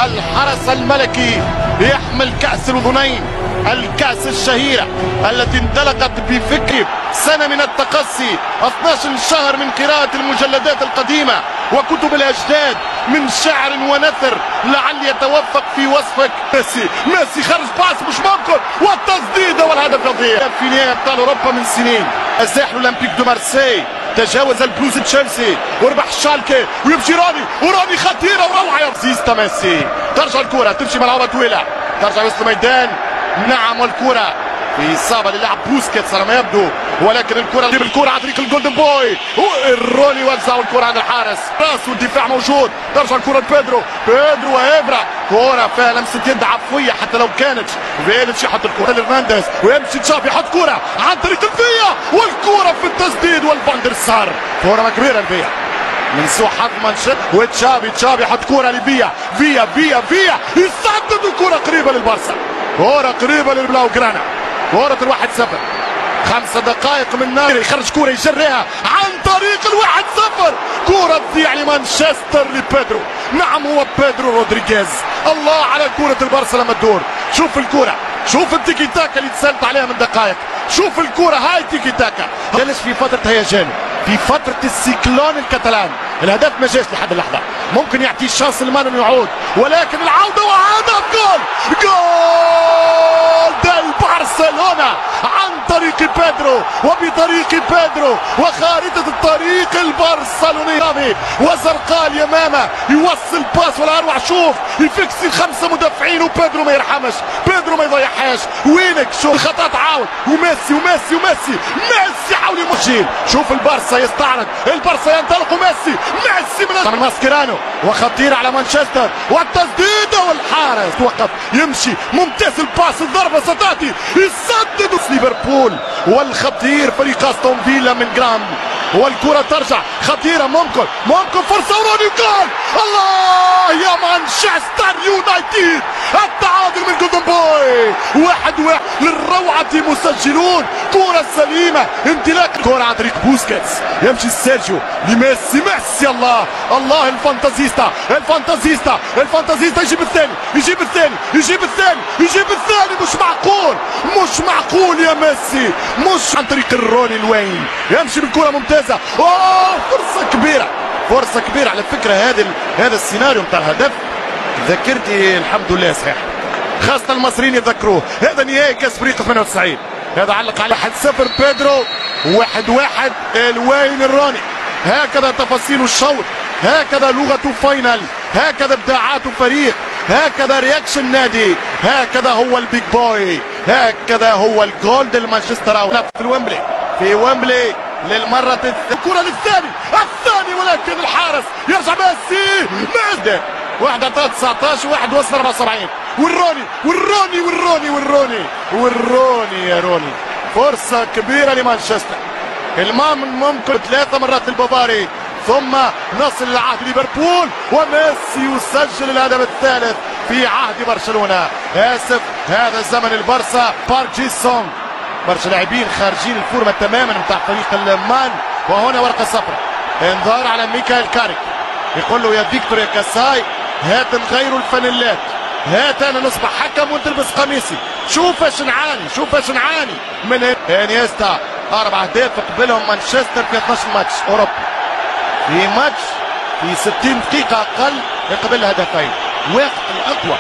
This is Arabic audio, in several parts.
الحرس الملكي يحمل كأس الأذنين، الكأس الشهيرة التي انطلقت بفكر سنة من التقصي، 12 شهر من قراءة المجلدات القديمة وكتب الأجداد من شعر ونثر. لعل يتوفق في وصفك ميسي خرج باس مش ممكن، والتصديدة والهدف يضيع في نهاية أبطال أوروبا من سنين. الساحل الأولمبيك دو مارسي تجاوز البلوز تشيلسي وربح شالكي ويمشي وراني خطيرة وروعة يا زيستا ميسي. ترجع الكرة تمشي ملعوبة طويلة، ترجع وسط الميدان. نعم، والكرة في إصابة للاعب بوسكيتس على ما يبدو، ولكن الكرة تجيب الكرة على طريق الجولدن بوي. روني وزع الكرة عند الحارس، راس والدفاع موجود. ترجع الكرة لبيدرو وإبرا، كرة فيها لمسة يد عفوية حتى لو كانت. فيليتش يحط الكرة لهرنانديز ويمشي تشافي يحط كرة عن طريق الفيا، والكرة في التسديد والفاندر سار. كرة كبيرة الفيا من سوء حظ مانشستر، وتشافي يحط كرة لفيا، فيا يسدد، كرة قريبة للبارسا، كرة قريبة للبلاو جرانا. كرة 1-0، 5 دقائق من نار يخرج كرة يجريها عن طريق 1-0. كرة تضيع لمانشستر لبيدرو. نعم، هو بيدرو رودريغيز. الله على كرة البارسا لما تدور. شوف الكرة، شوف التيكي تاكا اللي تسالت عليها من دقائق. شوف الكرة هاي تيكي تاكا. جلس في فترة هيجان، في فترة السيكلون الكتالان. الهدف ما جاش لحد اللحظة، ممكن يعطي الشانس لمان انه يعود، ولكن العودة وهدف جول برشلونة عن طريق بيدرو وبطريق بيدرو وخارطة الطريق البرشلوني. وزرقاء اليمامة يوصل باس ولا اروع. شوف يفكسي 5 مدافعين وبيدرو ما يرحمش، بيدرو ما يضيعهاش. وينك شوف الخطا تعاود، وميسي حاول يمشي. شوف البارسا يستعرض، البارسا ينطلق، وميسي من ماسكيرانو وخطير على مانشستر، والتسديده والحارس توقف يمشي. ممتاز الباس، الضربه ستاتي، يسدد ليفربول. والخطير فريق استون فيلا من جرام، والكرة ترجع خطيرة، ممكن فرصة وروني جول. الله يا مانشستر يونايتد، التعادل من جولدن بوي 1-1 للروعة مسجلون. كرة سليمة، انطلاق كرة عن طريق بوسكيتس، يمشي سيرجيو لميسي. الله الفانتازيستا يجيب الثاني. مش معقول يا ميسي، مش عن طريق الروني الوين يمشي بالكرة ممتازة. فرصة كبيرة على فكرة. هذا السيناريو بتاع الهدف ذكرتي الحمد لله صحيح، خاصة المصريين يذكروه. هذا نهائي كاس فريق 98، هذا علق على 1-0 بيدرو، 1-1 الوين الروني. هكذا تفاصيل الشوط، هكذا لغة فاينل، هكذا ابداعات فريق، هكذا رياكشن نادي، هكذا هو البيج بوي، هكذا هو الجولد لمانشستر في ويمبلي للمرة الكرة للثاني، ولكن الحارس يرجع ميسي 1-19 وواحد وصل 74. والروني يا روني. فرصة كبيرة لمانشستر، ممكن 3 مرات البافاري، ثم نصل إلى عهد ليفربول وميسي يسجل الهدف الثالث في عهد برشلونة. آسف، هذا زمن البارسا. بارك جي سونغ، برشا لاعبين خارجين الفورمة تماما نتاع فريق المان. وهنا ورقة صفراء، انذار على ميكائيل كاريك، يقول له يا فيكتور يا كاساي هات نغيروا الفانيلات، هات انا نصبح حكم وانت تلبس قميصي. شوف اش نعاني من انيستا. 4 أهداف قبلهم مانشستر في 12 ماتش اوروبي، في ماتش في 60 دقيقة اقل يقبل هدفين، وقت الاقوى.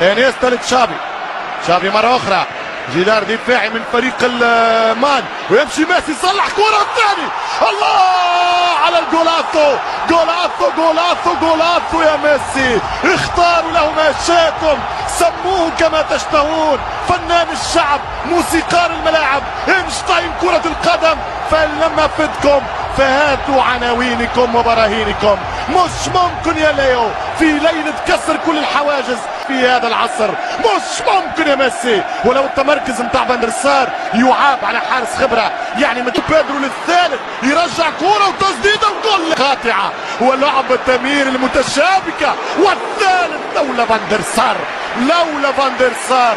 انيستا لتشافي مرة اخرى، جدار دفاعي من فريق المان، ويمشي ميسي يصلح كرة الثاني. الله على جولاتو يا ميسي. اختاروا له ما شئتم، سموه كما تشتهون، فنان الشعب، موسيقار الملاعب، اينشتاين كرة القدم. فلم افدكم فهاتوا عناوينكم وبراهينكم. مش ممكن يا ليو في ليلة كسر كل الحواجز في هذا العصر، مش ممكن يا ميسي. ولو التمركز نتاع فاندر سار يعاب على حارس خبرة، يعني من بيدرو للثالث يرجع كرة وتسديدة وجول قاطعة، ولعب التمرير المتشابكة والثالث لولا فاندر سار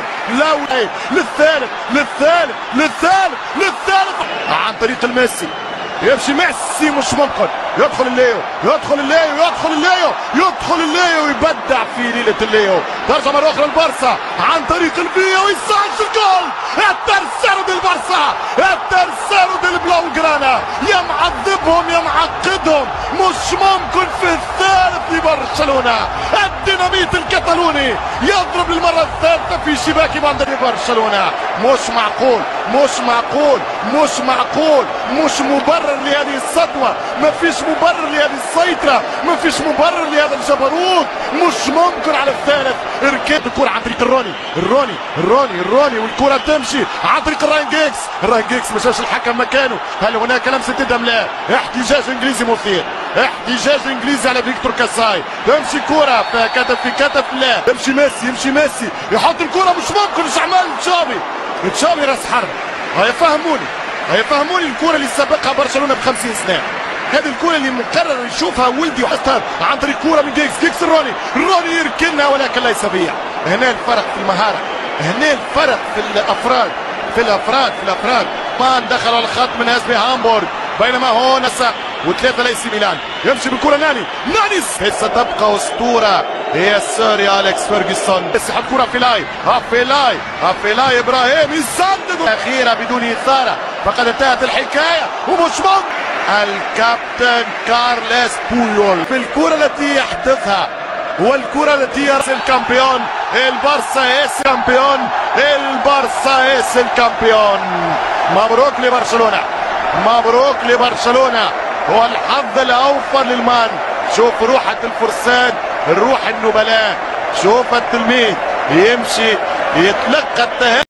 للثالث عن طريق الميسي. يمشي ميسي مش ممكن، يدخل الليو يبدع في ليلة الليو. ترجع مرة أخرى البارسا عن طريق الفيا ويسجل الجول. الترسانو ديال البارسا، الترسانو ديال بلاوغرانا، يا معذبهم يا معقدهم. مش ممكن في الثالث لبرشلونة. الديناميت الكتالوني يضرب للمرة الثالثة في شباك باندري برشلونة. مش مبرر لهذه السطوة، ما فيش مبرر لهذه السيطرة، ما فيش مبرر لهذا الجبروت. مش ممكن على الثالث. ركب الكرة عن طريق الروني والكرة تمشي عن طريق الراين جيكس ما شافش الحكم مكانه. هل هناك لمسة يد ام لا؟ احتجاج انجليزي مثير، احتجاج انجليزي على فيكتور كاساي. تمشي كرة كتف في كتف، لا يمشي ميسي يحط الكرة. مش ممكن. ايش عمل تشافي راس حرب. هيفهموني الكرة اللي سبقها برشلونة ب50 سنة. هذه الكرة اللي مقرر يشوفها ولدي وحطها عن طريق كرة من جيكس الروني يركنها ولكن ليس بيع. هنا الفرق في المهارة، هنا الفرق في الافراد. مان دخل على الخط من اسبي هامبورغ، بينما هون وثلاثة ليس ميلان. يمشي بالكرة ناني ستبقى أسطورة هي السوري أليكس فيرغسون. يسحب كرة افيلاي ابراهيم يسدد الأخيرة بدون إثارة. فقد انتهت الحكاية ومش ممكن. الكابتن كارليس بويول في الكرة التي يحدثها والكرة التي يرسل الكامبيون. البارسا اس الكامبيون. مبروك لبرشلونة. هو الحظ الأوفر للمان. شوف روحة الفرسان، الروح النبلاء. شوف التلميذ يمشي يتلقى التهاني.